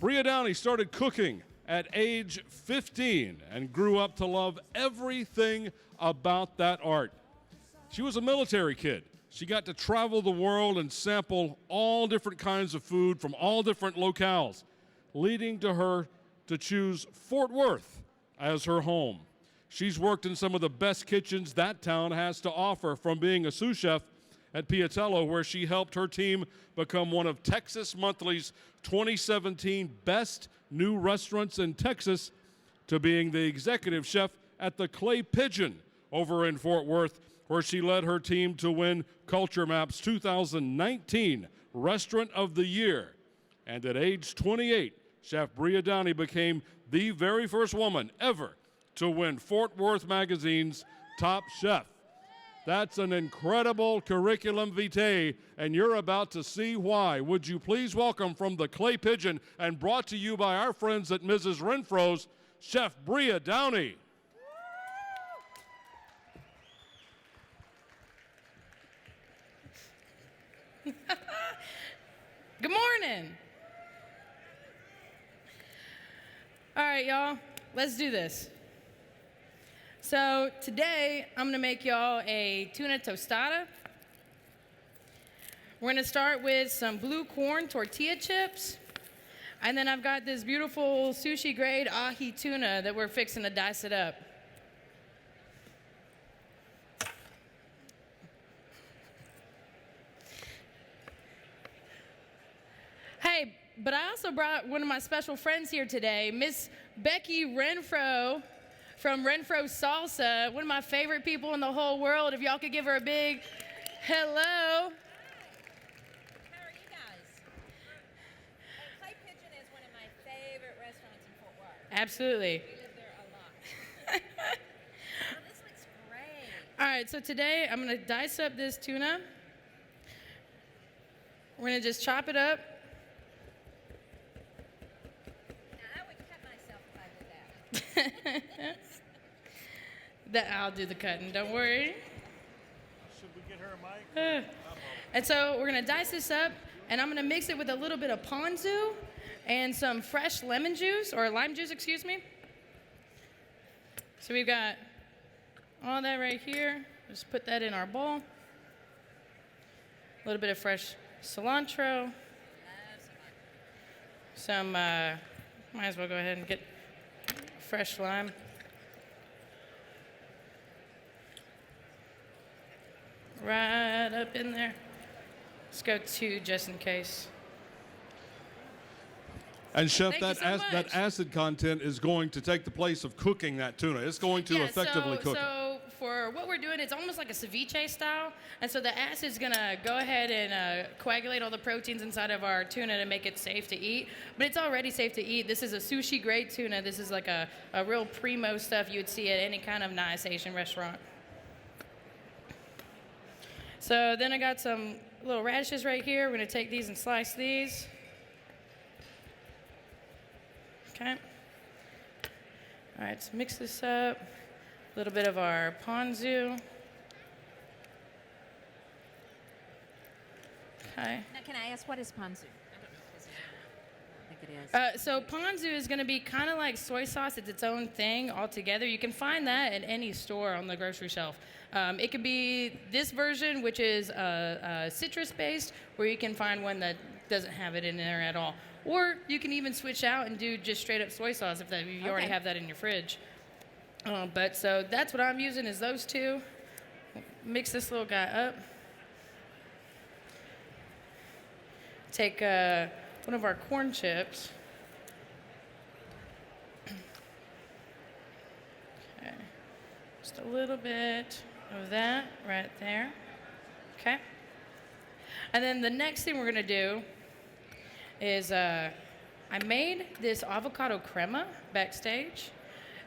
Bria Downey started cooking at age 15 and grew up to love everything about that art. She was a military kid. She got to travel the world and sample all different kinds of food from all different locales, leading to her to choose Fort Worth as her home. She's worked in some of the best kitchens that town has to offer, from being a sous chef at Piatello, where she helped her team become one of Texas Monthly's 2017 Best New Restaurants in Texas, to being the executive chef at the Clay Pigeon over in Fort Worth, where she led her team to win Culture Map's 2019 Restaurant of the Year. And at age 28, Chef Bria Downey became the very first woman ever to win Fort Worth Magazine's Top Chef. That's an incredible curriculum vitae, and you're about to see why. Would you please welcome from the Clay Pigeon, and brought to you by our friends at Mrs. Renfro's, Chef Bria Downey. Good morning. All right, y'all, let's do this. So today, I'm gonna make y'all a tuna tostada. We're gonna start with some blue corn tortilla chips. And then I've got this beautiful sushi grade ahi tuna that we're fixing to dice it up. Hey, but I also brought one of my special friends here today, Miss Becky Renfro from Renfro Salsa, one of my favorite people in the whole world. If y'all could give her a big hello. How are you guys? Clay Pigeon is one of my favorite restaurants in Fort Worth. Absolutely. We live there a lot. Oh, this looks great. All right, so today I'm gonna dice up this tuna. We're gonna just chop it up. Now, I would cut myself if I did that. I'll do the cutting, don't worry. Should we get her a mic? And so we're gonna dice this up, and I'm gonna mix it with a little bit of ponzu and some fresh lemon juice, or lime juice, excuse me. So we've got all that right here. Just put that in our bowl. A little bit of fresh cilantro. Some, might as well go ahead and get fresh lime. Right up in there. Let's go 2 just in case. And Chef, Thank you so much. that acid content is going to take the place of cooking that tuna. It's going to effectively cook it. So for what we're doing, it's almost like a ceviche style. And so the acid's gonna go ahead and coagulate all the proteins inside of our tuna to make it safe to eat. But it's already safe to eat. This is a sushi grade tuna. This is like a real primo stuff you would see at any kind of nice Asian restaurant. So then I got some little radishes right here. We're gonna take these and slice these. Okay. All right, so mix this up. A little bit of our ponzu. Okay. Now, can I ask, what is ponzu? I think it is. So ponzu is going to be kind of like soy sauce. It's its own thing altogether. You can find that at any store on the grocery shelf. It could be this version, which is citrus-based, where you can find one that doesn't have it in there at all. Or you can even switch out and do just straight-up soy sauce if you already have that in your fridge. But so that's what I'm using, is those two. Mix this little guy up. Take one of our corn chips. Okay, just a little bit of that right there. Okay. And then the next thing we're gonna do is I made this avocado crema backstage.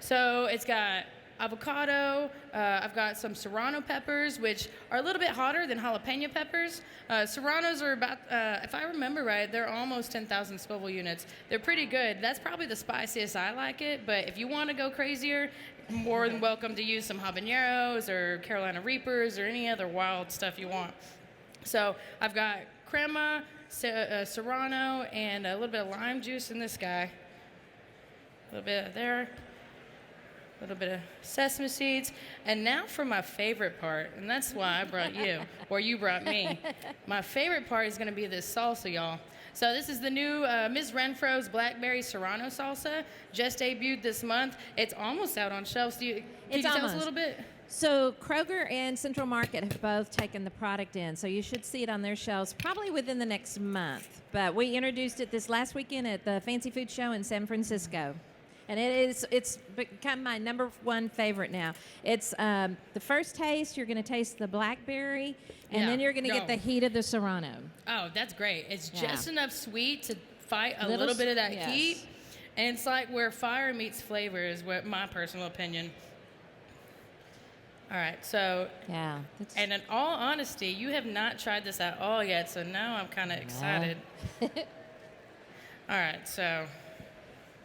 So it's got avocado, I've got some serrano peppers, which are a little bit hotter than jalapeno peppers. Serranos are about, if I remember right, they're almost 10,000 Scoville units. They're pretty good. That's probably the spiciest I like it, but if you want to go crazier, more than welcome to use some habaneros or Carolina Reapers or any other wild stuff you want. So I've got crema, serrano, and a little bit of lime juice in this guy. A little bit there. A little bit of sesame seeds. And now for my favorite part, and that's why I brought you, or you brought me. My favorite part is going to be this salsa, y'all. So this is the new Ms. Renfro's Blackberry Serrano salsa, just debuted this month. It's almost out on shelves. Can you tell us a little bit? So Kroger and Central Market have both taken the product in, so you should see it on their shelves probably within the next month. But we introduced it this last weekend at the Fancy Food Show in San Francisco. And it's become my #1 favorite now. It's the first taste, you're going to taste the blackberry, and then you're going to get the heat of the serrano. Oh, that's great. It's just enough sweet to fight a little bit of that heat. And it's like where fire meets flavor is what my personal opinion. All right, so, and in all honesty, you have not tried this at all yet, so now I'm kind of excited. All right, so.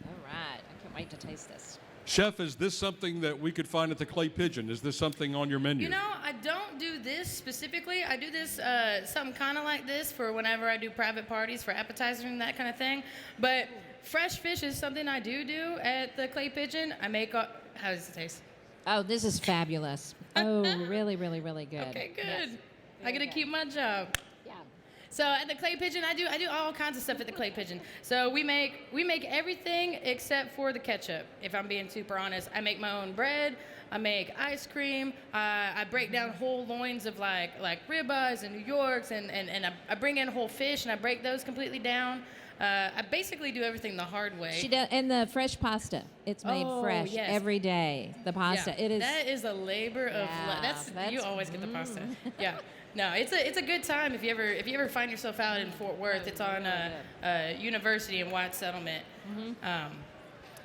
All right, I can't wait to taste this. Chef, is this something that we could find at the Clay Pigeon? Is this something on your menu? You know, I don't do this specifically. I do this, something kind of like this for whenever I do private parties for appetizers and that kind of thing. But fresh fish is something I do at the Clay Pigeon. I make, how does it taste? Oh, this is fabulous. Oh, really, really, really good. Okay, good. Yes. I get to keep my job. Yeah. So at the Clay Pigeon, I do all kinds of stuff at the Clay Pigeon. So we make everything except for the ketchup. If I'm being super honest, I make my own bread. I make ice cream. I break down whole loins of like ribeyes and New Yorks, and I bring in whole fish and I break those completely down. I basically do everything the hard way. She does, and the fresh pasta. It's made fresh every day. The pasta. Yeah, it is. That is a labor of love. That's you always get the pasta. Yeah. No, it's a good time if you ever find yourself out in Fort Worth. It's on University and White Settlement.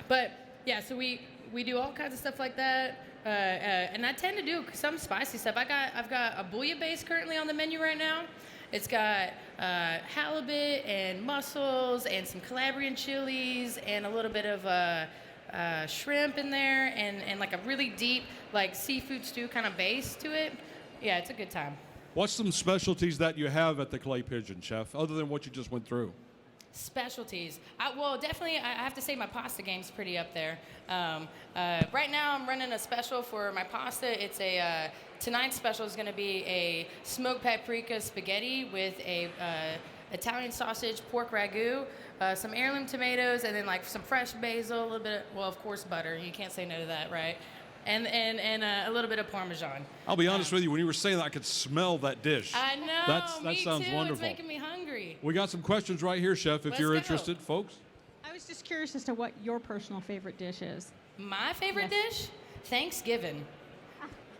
But yeah, so we do all kinds of stuff like that. And I tend to do some spicy stuff. I've got a bouilla base currently on the menu right now. It's got halibut and mussels and some Calabrian chilies and a little bit of shrimp in there and like a really deep like seafood stew kind of base to it. Yeah, it's a good time. What's some specialties that you have at the Clay Pigeon, Chef, other than what you just went through? Specialties. Well, definitely, I have to say my pasta game's pretty up there. Right now, I'm running a special for my pasta. It's tonight's special is going to be a smoked paprika spaghetti with a Italian sausage pork ragu, some heirloom tomatoes, and then like some fresh basil, a little bit of course, butter. You can't say no to that, right? And a little bit of Parmesan. I'll be honest with you, when you were saying that, I could smell that dish. I know, that me sounds too. wonderful. It's making me hungry. We got some questions right here, Chef, if you're interested, folks. I was just curious as to what your personal favorite dish is. My favorite dish? Thanksgiving.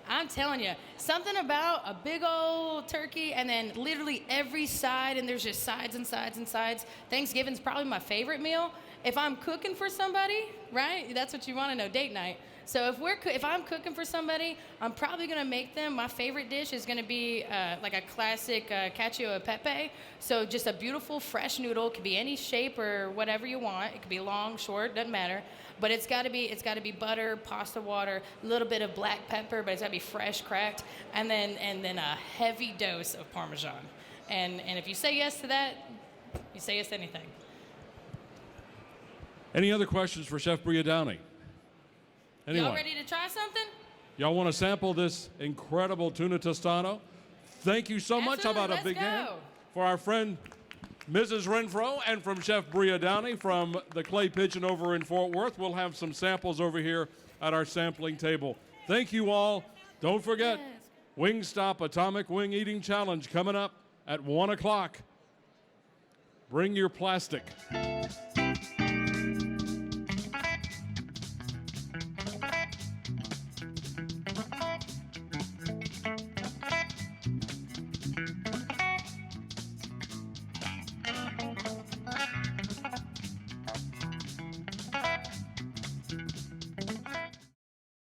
I'm telling you, something about a big old turkey and then literally every side, and there's just sides and sides and sides. Thanksgiving's probably my favorite meal. If I'm cooking for somebody, right? That's what you want to know, date night. So if I'm cooking for somebody, I'm probably gonna make them. My favorite dish is gonna be like a classic cacio e pepe. So just a beautiful fresh noodle. It could be any shape or whatever you want. It could be long, short, doesn't matter. But it's gotta be butter, pasta water, a little bit of black pepper, but it's gotta be fresh, cracked, and then a heavy dose of Parmesan. And if you say yes to that, you say yes to anything. Any other questions for Chef Bria Downey? Anyone? Y'all ready to try something? Y'all want to sample this incredible tuna tostano? Thank you so much. How about Let's a big go. hand for our friend Mrs. Renfro and from Chef Bria Downey from the Clay Pigeon over in Fort Worth. We'll have some samples over here at our sampling table. Thank you all. Don't forget, Wingstop Atomic Wing Eating Challenge coming up at 1 o'clock. Bring your plastic.